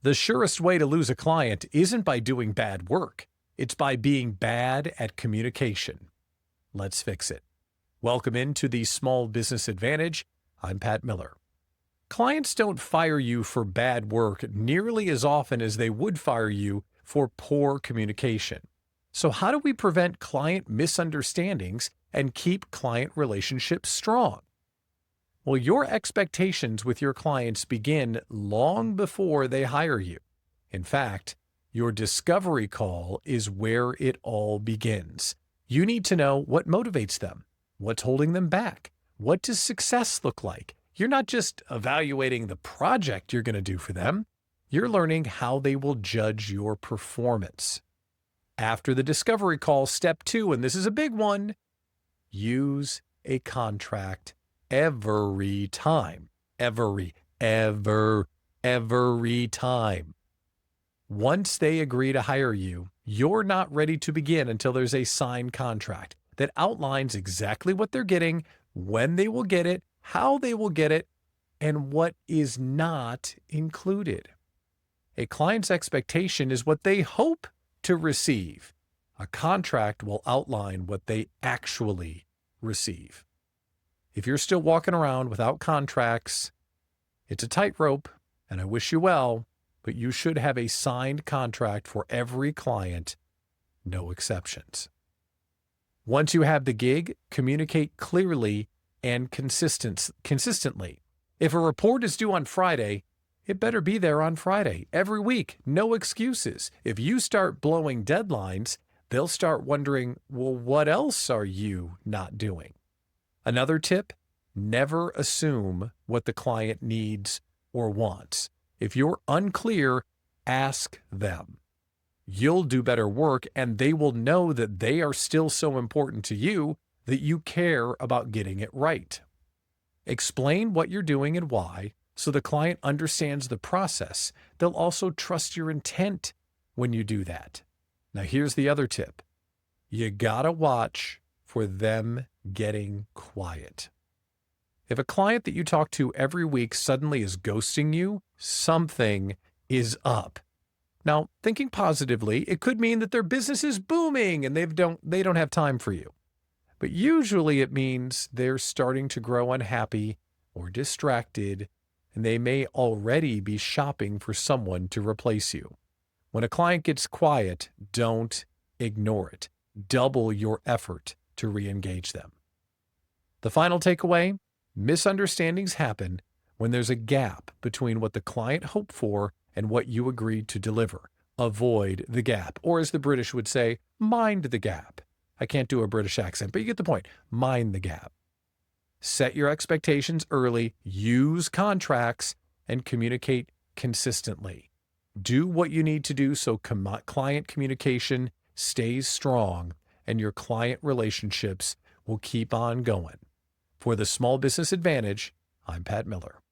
The surest way to lose a client isn't by doing bad work, it's by being bad at communication. Let's fix it. Welcome into the Small Business Advantage. I'm Pat Miller. Clients don't fire you for bad work nearly as often as they would fire you for poor communication. So, how do we prevent client misunderstandings and keep client relationships strong? Well, your expectations with your clients begin long before they hire you. In fact, your discovery call is where it all begins. You need to know what motivates them, what's holding them back, what does success look like. You're not just evaluating the project you're going to do for them, you're learning how they will judge your performance. After the discovery call, step 2, and this is a big one, use a contract every time. Every time. Once they agree to hire you, you're not ready to begin until there's a signed contract that outlines exactly what they're getting, when they will get it, how they will get it, and what is not included. A client's expectation is what they hope to receive. A contract will outline what they actually receive. If you're still walking around without contracts, it's a tightrope, and I wish you well, but you should have a signed contract for every client, no exceptions. Once you have the gig, communicate clearly and consistently. If a report is due on Friday, it better be there on Friday, every week, no excuses. If you start blowing deadlines, they'll start wondering, well, what else are you not doing? Another tip, never assume what the client needs or wants. If you're unclear, ask them. You'll do better work, and they will know that they are still so important to you that you care about getting it right. Explain what you're doing and why so the client understands the process. They'll also trust your intent when you do that. Now, here's the other tip. You gotta watch for them getting quiet. If a client that you talk to every week suddenly is ghosting you, something is up. Now, thinking positively, it could mean that their business is booming and they don't have time for you. But usually it means they're starting to grow unhappy or distracted, and they may already be shopping for someone to replace you. When a client gets quiet, don't ignore it. Double your effort to re-engage them. The final takeaway, misunderstandings happen when there's a gap between what the client hoped for and what you agreed to deliver. Avoid the gap, or as the British would say, mind the gap. I can't do a British accent, but you get the point. Mind the gap. Set your expectations early, use contracts, and communicate consistently. Do what you need to do so client communication stays strong and your client relationships will keep on going. For the Small Business Advantage, I'm Pat Miller.